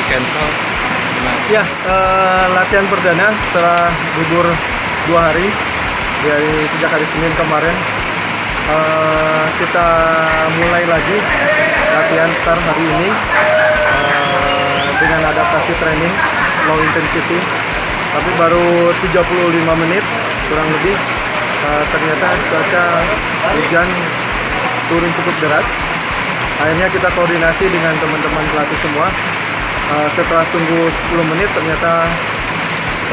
cancel. Gimana? Ya, latihan perdana setelah libur 2 hari dari sejak hari Senin kemarin. Kita mulai lagi latihan start hari ini dengan adaptasi training low intensity, tapi baru 35 menit kurang lebih. Ternyata cuaca hujan turun cukup deras. Akhirnya kita koordinasi dengan teman-teman pelatih semua. Setelah tunggu 10 menit ternyata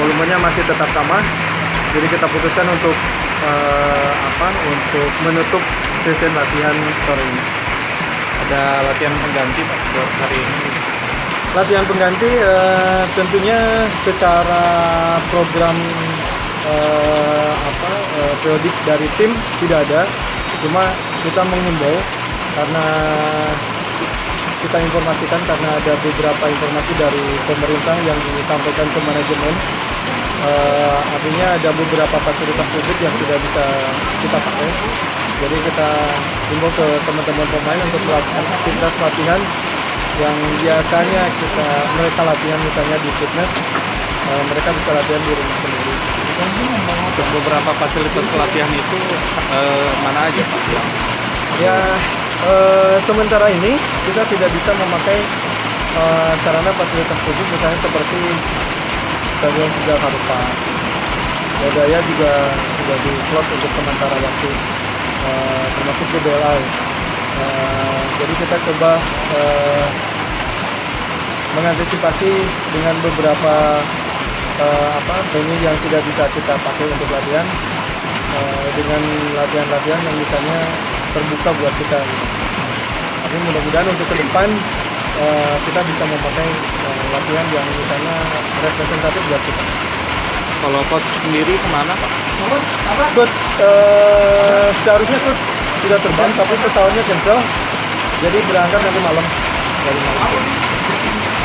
volumenya masih tetap sama. Jadi kita putuskan untuk untuk menutup sesi latihan sore ini. Ada latihan pengganti Pak buat hari ini? Latihan pengganti tentunya secara program periodik dari tim tidak ada. Cuma kita menghimbau karena kita informasikan karena ada beberapa informasi dari pemerintah yang disampaikan ke manajemen. Artinya ada beberapa fasilitas publik yang tidak bisa kita pakai. Jadi kita himbau ke teman-teman pemain untuk melakukan aktivitas latihan yang biasanya mereka latihan misalnya di fitness, mereka bisa latihan di rumah sendiri. Untuk beberapa fasilitas latihan itu mana aja Pak? Ya, sementara ini kita tidak bisa memakai sarana fasilitas publik misalnya seperti Stadion Tegal Harupa. Lodaya juga sudah di close untuk sementara waktu, termasuk GBLA. Jadi kita coba mengantisipasi dengan beberapa venue yang tidak bisa kita pakai untuk latihan, dengan latihan-latihan yang misalnya terbuka buat kita. Tapi mudah-mudahan untuk ke depan kita bisa memakai latihan yang misalnya representatif buat kita. Kalau coach sendiri kemana Pak? Coach seharusnya coach sudah terbang tapi pesawatnya cancel, jadi berangkat nanti malam dari malam.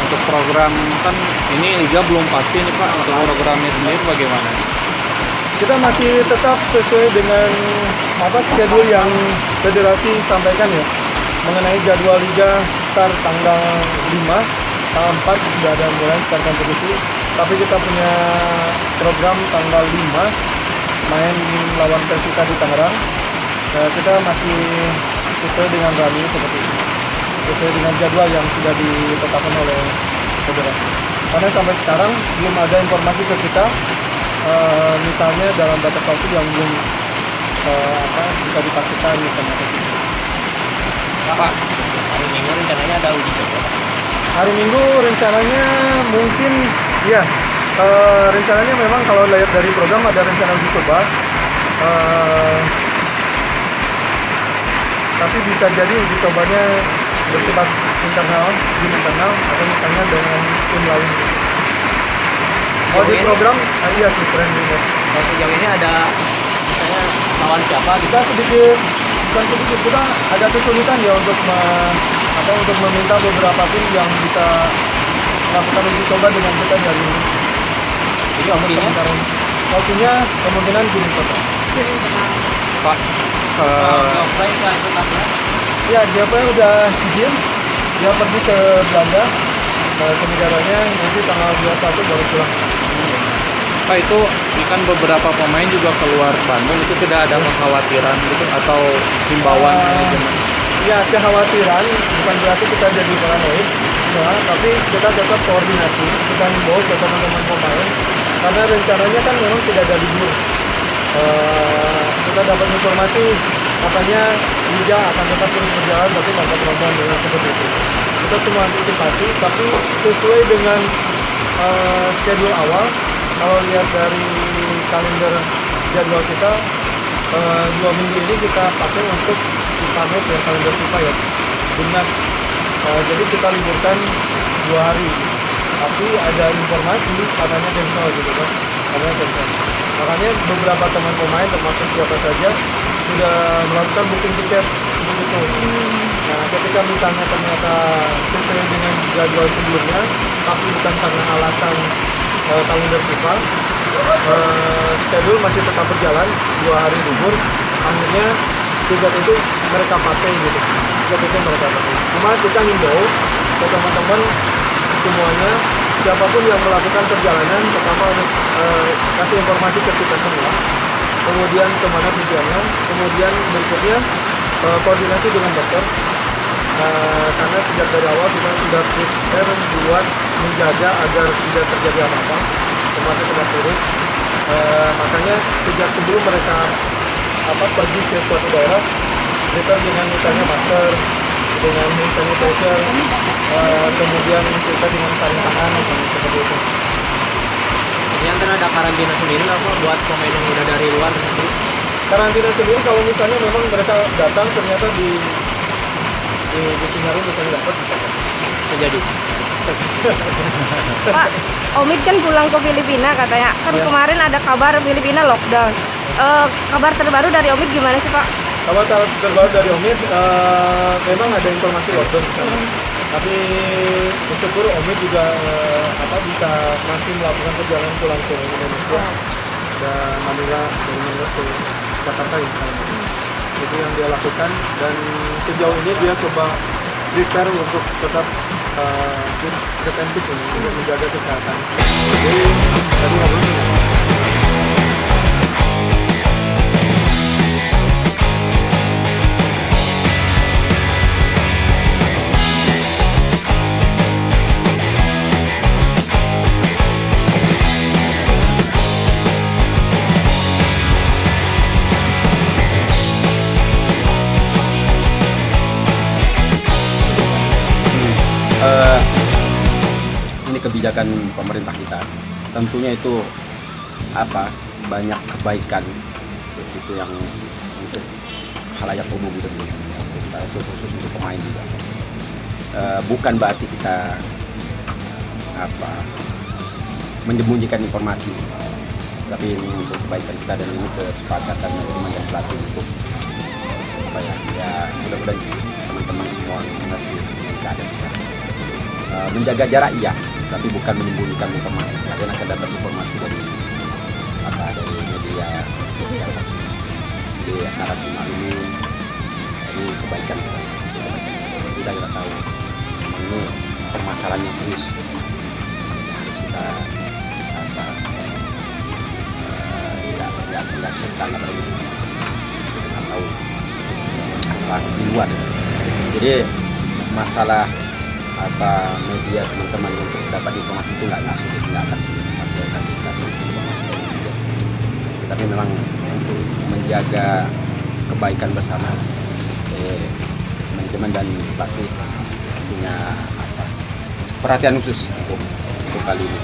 Untuk program kan ini liga belum pasti nih Pak. Untuk programnya sendiri bagaimana? Kita masih tetap sesuai dengan schedule yang federasi sampaikan ya, mengenai jadwal liga start tanggal 5, tanggal 4 sudah ada mulai start kompetisi. Tapi kita punya program tanggal 5 main lawan Persita di Tangerang. Kita masih sesuai dengan running seperti itu, sesuai dengan jadwal yang sudah ditetapkan oleh federasi. Karena sampai sekarang belum ada informasi ke kita, misalnya dalam batas waktu yang belum bisa dipastikan misalnya. Pak, hari Minggu rencananya ada uji coba? Hari Minggu rencananya mungkin ya, rencananya memang kalau lihat dari program ada rencana uji coba, tapi bisa jadi uji cobanya bersifat internal atau misalnya dengan tim lain. Kalau di program, iya sih keren juga. Kalau sejauh ini ada misalnya lawan siapa? Kita bukan sedikit, kita ada kesulitan ya untuk meminta beberapa tim yang bisa melakukan uji coba dengan kita dari ini. Jadi opsinya kemungkinan Gunung Kota. Pak, offline kan itu karena Ya, dia udah izin, dia pergi ke Belanda, ke negaranya, nanti tanggal 21 baru pulang. Pak itu kan beberapa pemain juga keluar Bandung, itu tidak ada kekhawatiran gitu atau himbauan manajemen? Ya, kekhawatiran bukan berarti kita jadi paranoid, tapi kita tetap koordinasi, kita himbau ke teman-teman pemain, karena rencananya kan memang tidak ada libur. Kita dapat informasi katanya liga akan tetap terus berjalan tapi tanpa penonton dengan seperti itu. Kita semua antisipasi, tapi sesuai dengan schedule awal. Kalau lihat dari kalender jadwal kita, 2 minggu ini kita pakai untuk panut ya, kalender FIFA ya, timnas. Jadi kita liburkan 2 hari. Tapi ada informasi katanya cancel gitu kan, katanya cancel. Makanya beberapa teman pemain termasuk siapa saja sudah melakukan booking tiket untuk itu. Nah, ketika misalnya ternyata sesuai dengan jadwal sebelumnya, tapi bukan karena alasan kalender FIFA, schedule masih tetap berjalan 2 hari libur, akhirnya tiket itu mereka pakai gitu. Tiket itu mereka pakai. Cuma kita himbau ke teman-teman semuanya, siapapun yang melakukan perjalanan pertama harus kasih informasi ke kita semua, kemudian kemana tujuannya, kemudian berikutnya koordinasi dengan dokter. Karena sejak dari awal kita sudah prepare buat menjaga agar tidak terjadi apa-apa, termasuk tidak turun. Makanya sejak sebelum mereka pergi ke suatu daerah, kita dengan misalnya masker, dengan hand sanitizer, kemudian kita dengan sarung tangan seperti itu. Jadi yang ada karantina sendiri lah Pak buat pemain yang udah dari luar negeri. Karantina sendiri kalau misalnya memang mereka datang ternyata di Singaru misalnya dapat Bisa jadi. Pak, Omid kan pulang ke Filipina katanya. Kan Ya. kemarin ada kabar Filipina lockdown. Kabar terbaru dari Omid gimana sih Pak? Kalau terbaru dari Omid, memang ada informasi lockdown di sana. Tapi bersyukur Omid juga bisa masih melakukan perjalanan pulang ke Indonesia dan Manila dari Manila ke Jakarta misalnya. Itu yang dia lakukan dan sejauh ini dia coba prepare untuk tetap preventif ini untuk menjaga kesehatan. Jadi tadi ngobrolnya. Ini kebijakan pemerintah kita, tentunya itu banyak kebaikan di situ yang untuk halayak umum gitu, itu khusus untuk pemain juga. Bukan berarti kita menyembunyikan informasi, tapi ini untuk kebaikan kita dan ini kesepakatan manajemen dan pelatih untuk mudah-mudahan teman-teman semua mengerti keadaan sekarang. Menjaga jarak iya, tapi bukan menyembunyikan informasi. Kalian akan dapat informasi dari media sosial pasti. Jadi harap dimaklumi, ini kebaikan kita seperti itu, kebaikan kita tahu memang ini permasalahan yang serius. Harus kita tidak bisa kita anggap remeh. Kita tahu di luar. Jadi masalah media teman-teman untuk dapat informasi itu nggak sulit, nggak akan sulit, masih akan dikasih informasi dari media. Tapi memang untuk menjaga kebaikan bersama, manajemen dan pelatih punya perhatian khusus untuk kali ini.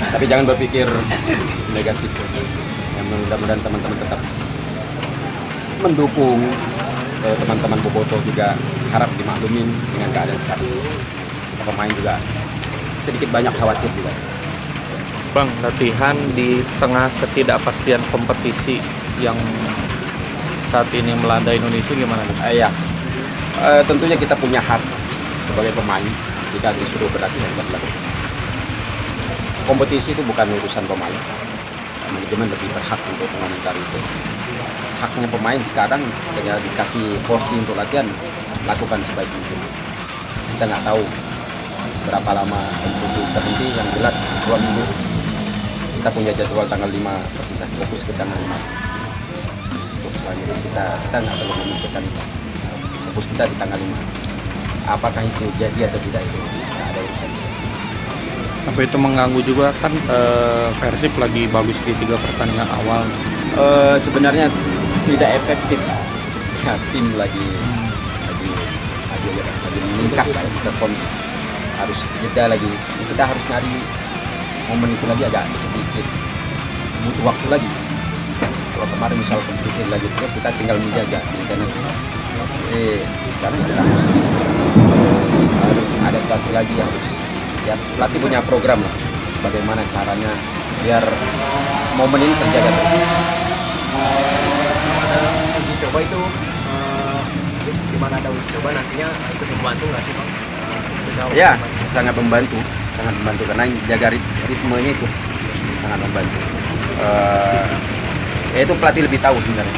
Tapi jangan berpikir negatif. Yang mudah-mudahan teman-teman tetap mendukung. Teman-teman Bobotoh juga harap dimaklumin dengan keadaan sekarang. Pemain juga sedikit banyak khawatir juga. Bang, latihan di tengah ketidakpastian kompetisi yang saat ini melanda Indonesia gimana? Ya, tentunya kita punya hak sebagai pemain jika disuruh berlatihan berlatih. Kompetisi itu bukan urusan pemain. Manajemen lebih berhak untuk mengomentari itu. Haknya pemain sekarang hanya dikasih porsi untuk latihan, lakukan sebaik mungkin. Kita nggak tahu berapa lama kompetisi terhenti, yang jelas 2 minggu. Kita punya jadwal tanggal 5, kita fokus ke tanggal 5. Untuk selanjutnya kita nggak perlu memikirkan itu. Fokus kita di tanggal 5. Apakah itu jadi atau tidak itu nggak ada urusan. Apa itu mengganggu juga kan Persib lagi bagus di 3 pertandingan awal. Sebenarnya tidak efektif ya, tim lagi meningkat lah, kita harus jeda lagi, kita harus nyari momen itu lagi agak sedikit butuh waktu lagi. Kalau kemarin misal kompetisi lagi terus kita tinggal menjaga maintenance. Sekarang harus adaptasi lagi, harus ya pelatih punya program lah bagaimana caranya biar momen ini terjaga terus. Uji coba itu gimana ada uji coba nantinya itu membantu nggak sih Bang? Ya, sangat membantu karena jaga ritmenya itu sangat membantu. Itu pelatih lebih tahu sebenarnya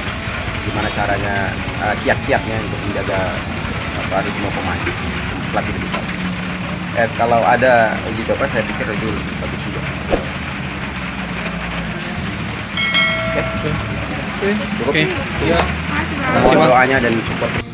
gimana caranya, kiat-kiatnya untuk menjaga ritme pemain. Pelatih lebih tahu. Kalau ada uji coba saya pikir itu bagus juga. Oke. Cukup. Oke. Ya. Mohon doanya dan support.